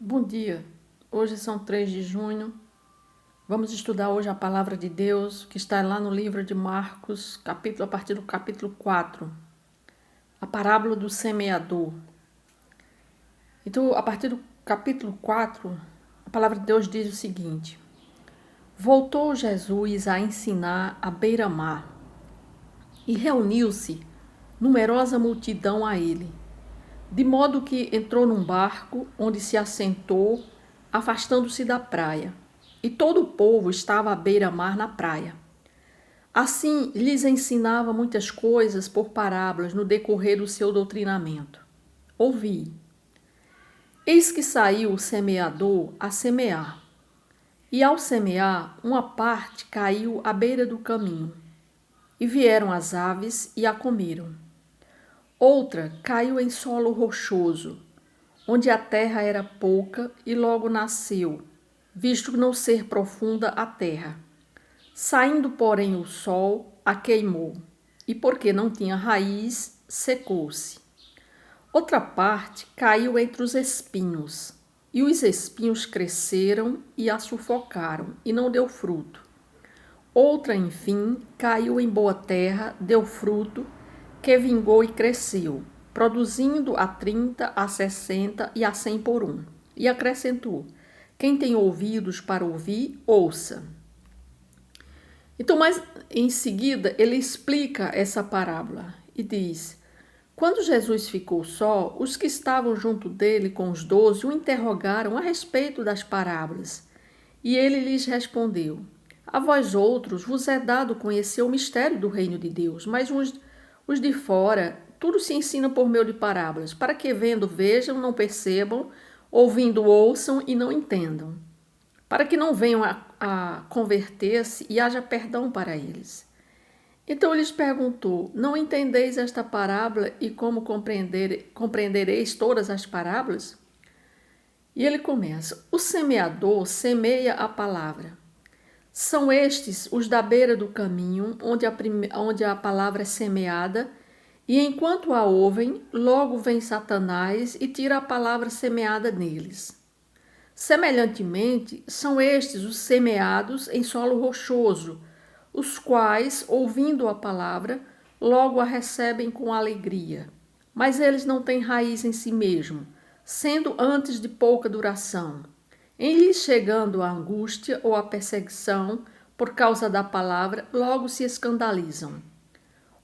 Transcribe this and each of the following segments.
Bom dia, hoje são 3 de junho, vamos estudar hoje a palavra de Deus que está lá no livro de Marcos, a partir do capítulo 4, a parábola do semeador. Então, a partir do capítulo 4, a palavra de Deus diz o seguinte: Voltou Jesus a ensinar à beira-mar e reuniu-se numerosa multidão a ele, de modo que entrou num barco onde se assentou, afastando-se da praia, e todo o povo estava à beira-mar na praia. Assim, lhes ensinava muitas coisas por parábolas no decorrer do seu doutrinamento. Ouvi. Eis que saiu o semeador a semear. E ao semear, uma parte caiu à beira do caminho, e vieram as aves e a comeram. Outra caiu em solo rochoso, onde a terra era pouca e logo nasceu, visto não ser profunda a terra. Saindo, porém, o sol, a queimou, e porque não tinha raiz, secou-se. Outra parte caiu entre os espinhos, e os espinhos cresceram e a sufocaram, e não deu fruto. Outra, enfim, caiu em boa terra, deu fruto, que vingou e cresceu, produzindo a 30, a 60 e a 100 por um. E acrescentou: quem tem ouvidos para ouvir, ouça. Então, mas em seguida, ele explica essa parábola e diz: quando Jesus ficou só, os que estavam junto dele com os 12 o interrogaram a respeito das parábolas. E ele lhes respondeu: a vós outros vos é dado conhecer o mistério do reino de Deus, mas os de fora, tudo se ensina por meio de parábolas, para que vendo vejam, não percebam, ouvindo ouçam e não entendam, para que não venham a converter-se e haja perdão para eles. Então ele lhes perguntou: não entendeis esta parábola e como compreendereis todas as parábolas? E ele começa: o semeador semeia a palavra. São estes os da beira do caminho, onde a palavra é semeada, e enquanto a ouvem, logo vem Satanás e tira a palavra semeada neles. Semelhantemente, são estes os semeados em solo rochoso, os quais, ouvindo a palavra, logo a recebem com alegria. Mas eles não têm raiz em si mesmo, sendo antes de pouca duração. Em lhes chegando a angústia ou a perseguição por causa da palavra, logo se escandalizam.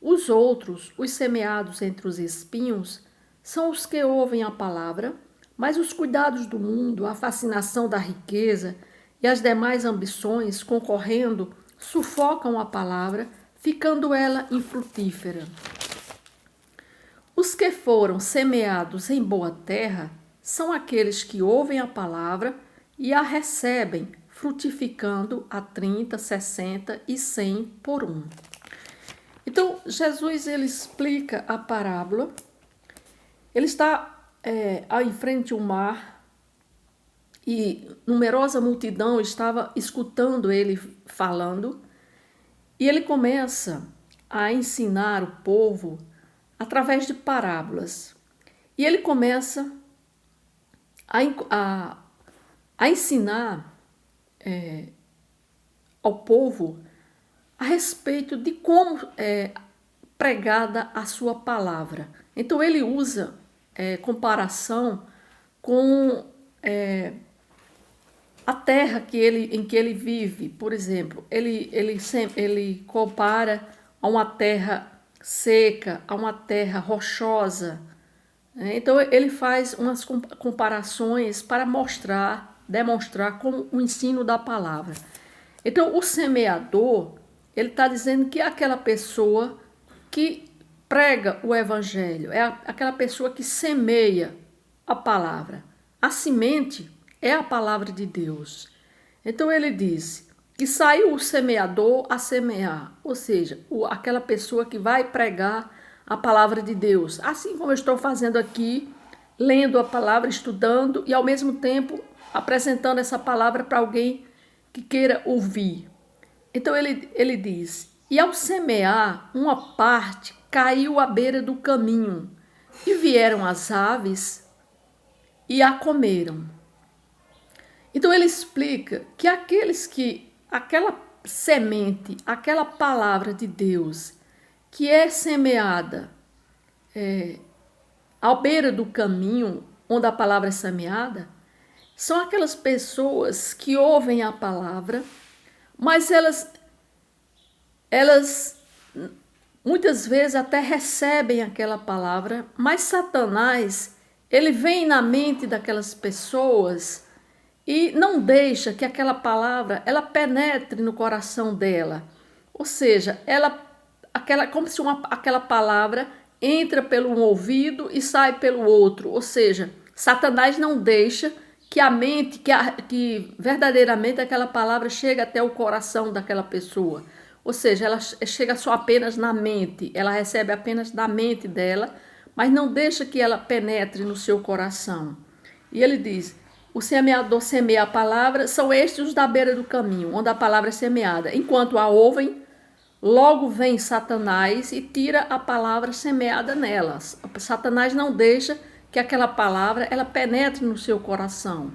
Os outros, os semeados entre os espinhos, são os que ouvem a palavra, mas os cuidados do mundo, a fascinação da riqueza e as demais ambições concorrendo sufocam a palavra, ficando ela infrutífera. Os que foram semeados em boa terra são aqueles que ouvem a palavra e a recebem, frutificando a 30, 60 e 100 por um. Então, Jesus ele explica a parábola. Ele está em frente ao mar e numerosa multidão estava escutando ele falando. E ele começa a ensinar o povo através de parábolas. E ele começa a ensinar ao povo a respeito de como é pregada a sua palavra. Então ele usa comparação com a terra em que ele vive. Por exemplo, ele compara a uma terra seca, a uma terra rochosa. Então ele faz umas comparações para demonstrar como o ensino da palavra. Então o semeador, ele está dizendo que é aquela pessoa que prega o evangelho, é aquela pessoa que semeia a palavra. A semente é a palavra de Deus. Então ele diz que saiu o semeador a semear, ou seja, aquela pessoa que vai pregar a palavra de Deus, assim como eu estou fazendo aqui, lendo a palavra, estudando e ao mesmo tempo apresentando essa palavra para alguém que queira ouvir. Então ele diz: e ao semear, uma parte caiu à beira do caminho, e vieram as aves e a comeram. Então ele explica que aquela semente, aquela palavra de Deus que é semeada à beira do caminho, onde a palavra é semeada, são aquelas pessoas que ouvem a palavra, mas elas muitas vezes até recebem aquela palavra, mas Satanás, ele vem na mente daquelas pessoas e não deixa que aquela palavra ela penetre no coração dela. Ou seja, como se aquela palavra entra pelo um ouvido e sai pelo outro. Ou seja, Satanás não deixa que a mente, que verdadeiramente aquela palavra chegue até o coração daquela pessoa. Ou seja, ela chega só apenas na mente, ela recebe apenas da mente dela, mas não deixa que ela penetre no seu coração. E ele diz: o semeador semeia a palavra, são estes os da beira do caminho, onde a palavra é semeada. Enquanto a ouvem, logo vem Satanás e tira a palavra semeada nelas. Satanás não deixa que aquela palavra ela penetre no seu coração.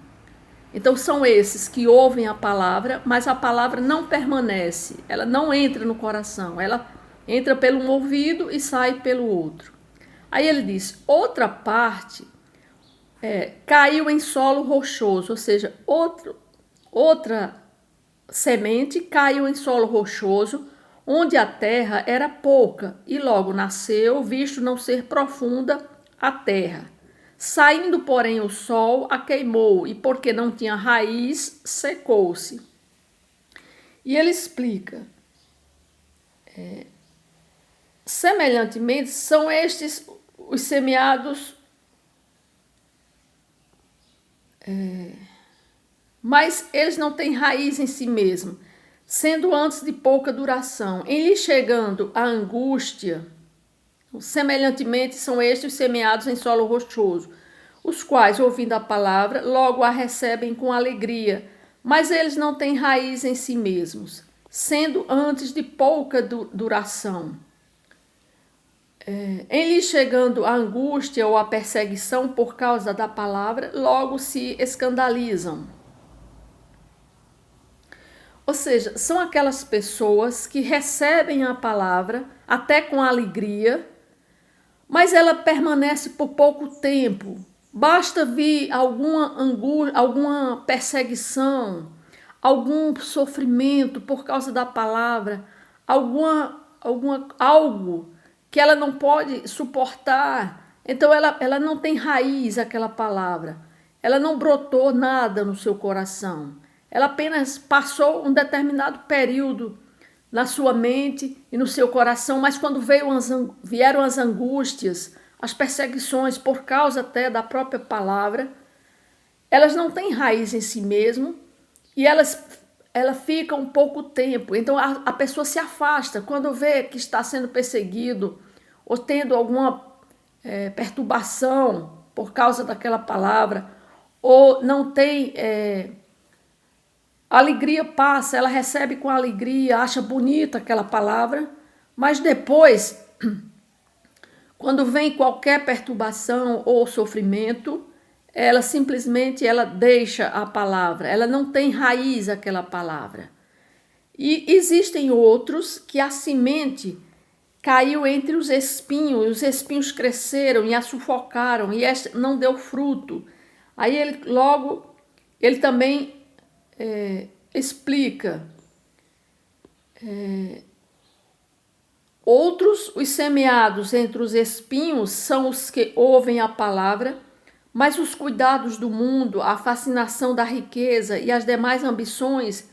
Então são esses que ouvem a palavra, mas a palavra não permanece, ela não entra no coração, ela entra pelo um ouvido e sai pelo outro. Aí ele diz, outra parte caiu em solo rochoso, ou seja, outra semente caiu em solo rochoso, onde a terra era pouca, e logo nasceu, visto não ser profunda a terra. Saindo, porém, o sol a queimou, e porque não tinha raiz, secou-se. E ele explica, semelhantemente, são estes os semeados, mas eles não têm raiz em si mesmo, sendo antes de pouca duração. Em lhe chegando a angústia, semelhantemente são estes os semeados em solo rochoso, os quais, ouvindo a palavra, logo a recebem com alegria, mas eles não têm raiz em si mesmos, sendo antes de pouca duração. Em lhe chegando a angústia ou a perseguição por causa da palavra, logo se escandalizam. Ou seja, são aquelas pessoas que recebem a palavra até com alegria, mas ela permanece por pouco tempo. Basta vir alguma angústia, alguma perseguição, algum sofrimento por causa da palavra, algo que ela não pode suportar. Então ela não tem raiz, aquela palavra. Ela não brotou nada no seu coração. Ela apenas passou um determinado período na sua mente e no seu coração, mas quando vieram as angústias, as perseguições por causa até da própria palavra, elas não têm raiz em si mesmo e ela fica um pouco tempo. Então a pessoa se afasta quando vê que está sendo perseguido ou tendo alguma perturbação por causa daquela palavra, ou não tem... A alegria passa, ela recebe com alegria, acha bonita aquela palavra, mas depois, quando vem qualquer perturbação ou sofrimento, ela simplesmente deixa a palavra, ela não tem raiz aquela palavra. E existem outros que a semente caiu entre os espinhos cresceram e a sufocaram e não deu fruto. Aí ele também explica. Outros, os semeados entre os espinhos, são os que ouvem a palavra, mas os cuidados do mundo, a fascinação da riqueza e as demais ambições,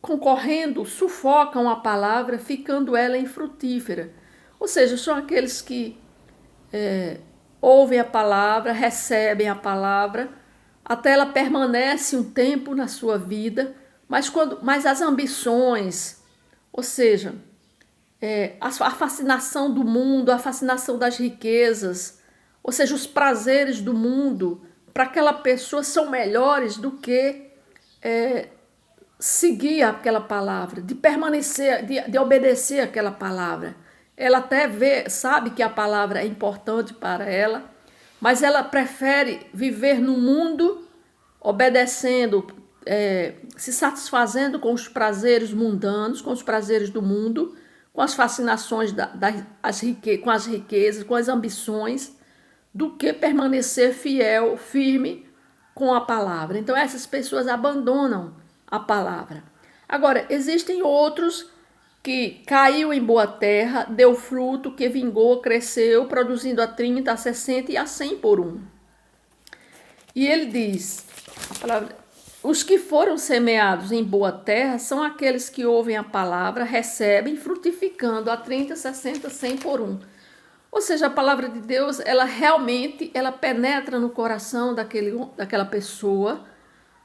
concorrendo, sufocam a palavra, ficando ela infrutífera. Ou seja, são aqueles que ouvem a palavra, recebem a palavra, até ela permanece um tempo na sua vida, mas as ambições, ou seja, a fascinação do mundo, a fascinação das riquezas, ou seja, os prazeres do mundo, para aquela pessoa são melhores do que seguir aquela palavra, de permanecer, de obedecer aquela palavra. Ela até sabe que a palavra é importante para ela, mas ela prefere viver no mundo, obedecendo, se satisfazendo com os prazeres mundanos, com os prazeres do mundo, com as fascinações com as riquezas, com as ambições, do que permanecer fiel, firme com a palavra. Então essas pessoas abandonam a palavra. Agora, existem outros que caiu em boa terra, deu fruto, que vingou, cresceu, produzindo a 30, a 60 e a 100 por um. E ele diz, a palavra, os que foram semeados em boa terra são aqueles que ouvem a palavra, recebem, frutificando a 30, 60, 100 por um. Ou seja, a palavra de Deus, ela realmente penetra no coração daquela pessoa,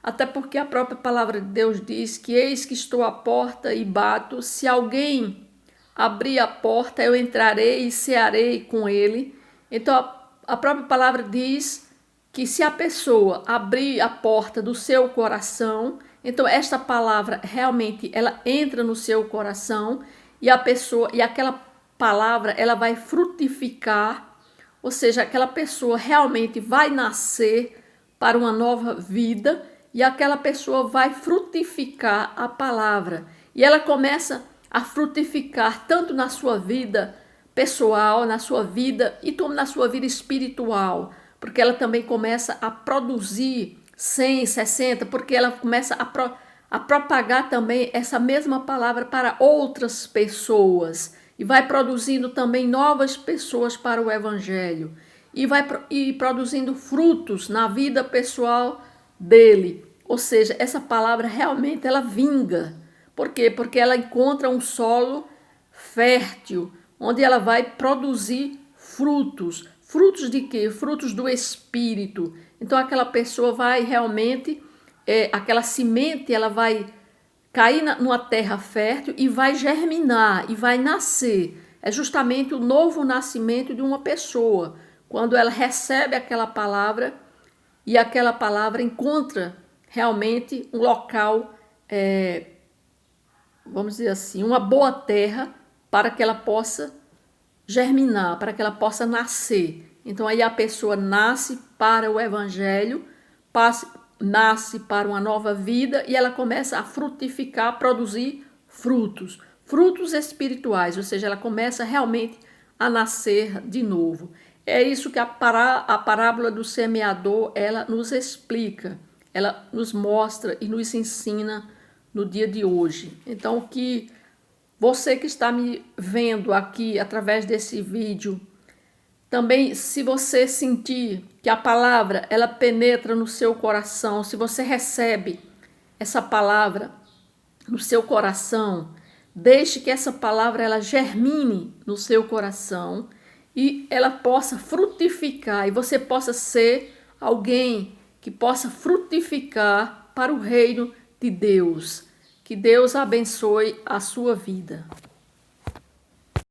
até porque a própria palavra de Deus diz que eis que estou à porta e bato, se alguém abrir a porta, eu entrarei e cearei com ele. Então a própria palavra diz que se a pessoa abrir a porta do seu coração, então esta palavra realmente ela entra no seu coração e aquela palavra ela vai frutificar, ou seja, aquela pessoa realmente vai nascer para uma nova vida e aquela pessoa vai frutificar a palavra. E ela começa a frutificar tanto na sua vida pessoal, na sua vida e como na sua vida espiritual, porque ela também começa a produzir 100, 60, porque ela começa a propagar também essa mesma palavra para outras pessoas e vai produzindo também novas pessoas para o evangelho e vai produzindo frutos na vida pessoal dele. Ou seja, essa palavra realmente ela vinga. Por quê? Porque ela encontra um solo fértil, onde ela vai produzir frutos. Frutos de quê? Frutos do Espírito. Então aquela pessoa vai realmente, aquela semente, ela vai cair numa terra fértil e vai germinar e vai nascer. É justamente o novo nascimento de uma pessoa, quando ela recebe aquela palavra e aquela palavra encontra realmente um local, vamos dizer assim, uma boa terra para que ela possa germinar, para que ela possa nascer. Então aí a pessoa nasce para o evangelho, nasce para uma nova vida e ela começa a frutificar, a produzir frutos, frutos espirituais, ou seja, ela começa realmente a nascer de novo. É isso que a parábola do semeador, ela nos explica, ela nos mostra e nos ensina no dia de hoje. Então, que você que está me vendo aqui através desse vídeo, também se você sentir que a palavra, ela penetra no seu coração, se você recebe essa palavra no seu coração, deixe que essa palavra ela germine no seu coração e ela possa frutificar e você possa ser alguém que possa frutificar para o reino de Deus. Que Deus abençoe a sua vida.